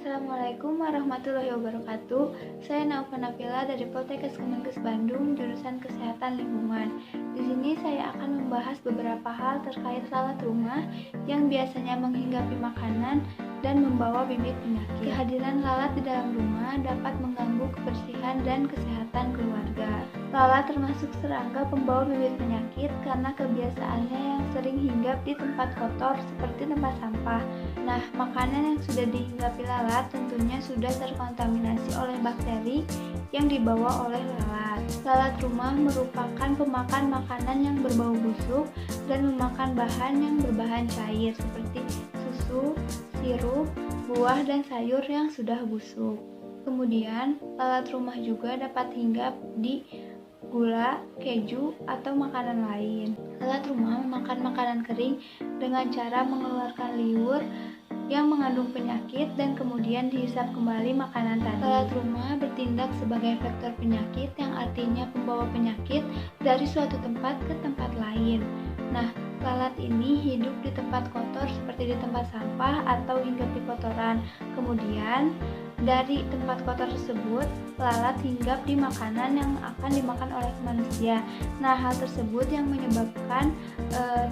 Assalamualaikum warahmatullahi wabarakatuh. Saya Naufa Nafila dari Poltekkes Kemenkes Bandung, jurusan Kesehatan Lingkungan. Di sini saya akan membahas beberapa hal terkait lalat rumah yang biasanya menghinggapi makanan dan membawa bibit penyakit. Kehadiran lalat di dalam rumah dapat mengganggu kebersihan dan kesehatan keluarga. Lalat termasuk serangga pembawa bibit penyakit karena kebiasaannya yang sering hinggap di tempat kotor seperti tempat sampah. Nah, makanan yang sudah dihinggapi lalat tentunya sudah terkontaminasi oleh bakteri yang dibawa oleh lalat. Lalat rumah merupakan pemakan makanan yang berbau busuk dan memakan bahan yang berbahan cair seperti susu, sirup, buah, dan sayur yang sudah busuk. Kemudian, lalat rumah juga dapat hinggap di gula, keju, atau makanan lain. Lalat rumah memakan makanan kering dengan cara mengeluarkan liur yang mengandung penyakit dan kemudian dihisap kembali makanan tadi. Lalat rumah bertindak sebagai vektor penyakit yang artinya pembawa penyakit dari suatu tempat ke tempat lain. Nah, lalat ini hidup di tempat kotor seperti di tempat sampah atau hinggapi kotoran. Kemudian, dari tempat kotor tersebut, lalat hinggap di makanan yang akan dimakan oleh manusia. Nah, hal tersebut yang menyebabkan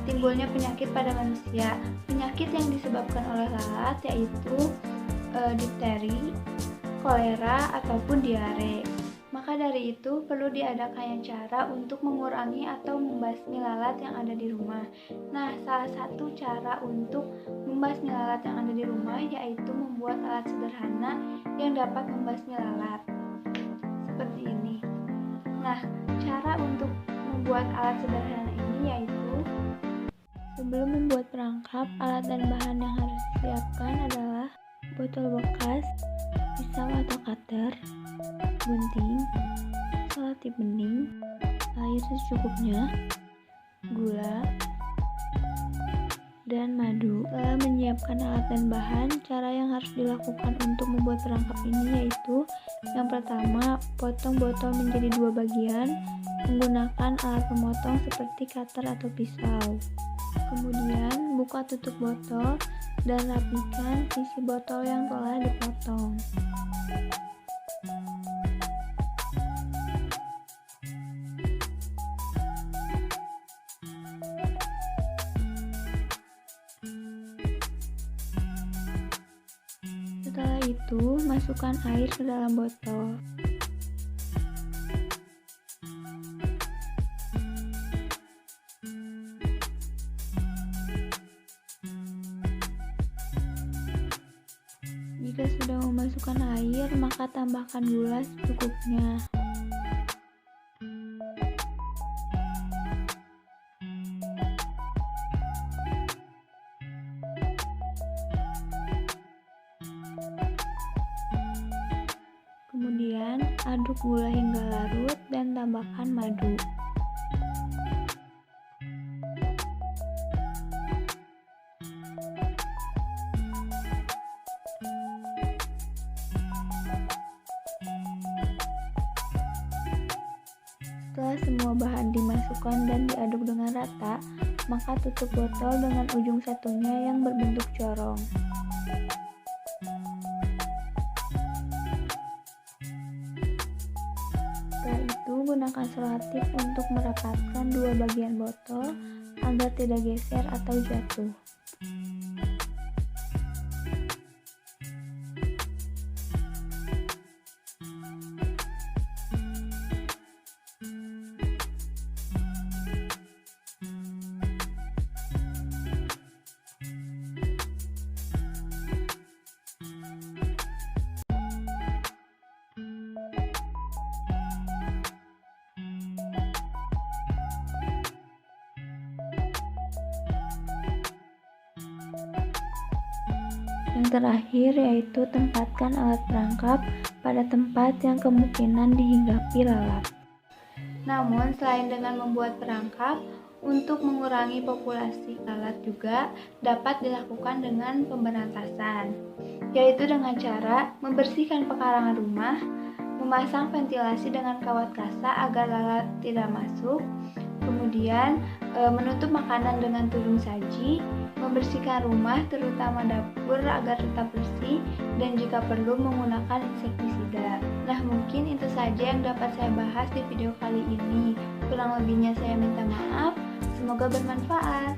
timbulnya penyakit pada manusia. Penyakit yang disebabkan oleh lalat yaitu difteri, kolera, ataupun diare. Maka dari itu, perlu diadakannya cara untuk mengurangi atau membasmi lalat yang ada di rumah. Nah, salah satu cara untuk membasmi lalat yang ada di rumah yaitu membuat alat sederhana yang dapat membasmi lalat. Seperti ini. Nah, cara untuk membuat alat sederhana ini yaitu sebelum membuat perangkap, alat dan bahan yang harus disiapkan adalah botol bekas, pisau atau cutter, gunting, selotip bening, air secukupnya, gula, dan madu. Setelah menyiapkan alat dan bahan, cara yang harus dilakukan untuk membuat perangkap ini yaitu yang pertama, potong botol menjadi 2 bagian menggunakan alat pemotong seperti cutter atau pisau. Kemudian, buka tutup botol dan rapikan sisi botol yang telah dipotong. Setelah itu, masukkan air ke dalam botol. Jika sudah memasukkan air, maka tambahkan gula secukupnya. Kemudian, aduk gula hingga larut dan tambahkan madu. Setelah semua bahan dimasukkan dan diaduk dengan rata, maka tutup botol dengan ujung satunya yang berbentuk corong. Setelah itu, gunakan selotip untuk merapatkan 2 bagian botol agar tidak geser atau jatuh. Yang terakhir yaitu tempatkan alat perangkap pada tempat yang kemungkinan dihinggapi lalat. Namun, selain dengan membuat perangkap, untuk mengurangi populasi lalat juga dapat dilakukan dengan pemberantasan, yaitu dengan cara membersihkan pekarangan rumah, memasang ventilasi dengan kawat kasa agar lalat tidak masuk, kemudian menutup makanan dengan tudung saji, membersihkan rumah terutama dapur agar tetap bersih, dan jika perlu menggunakan insektisida. Nah, mungkin itu saja yang dapat saya bahas di video kali ini. Kurang lebihnya saya minta maaf. Semoga bermanfaat.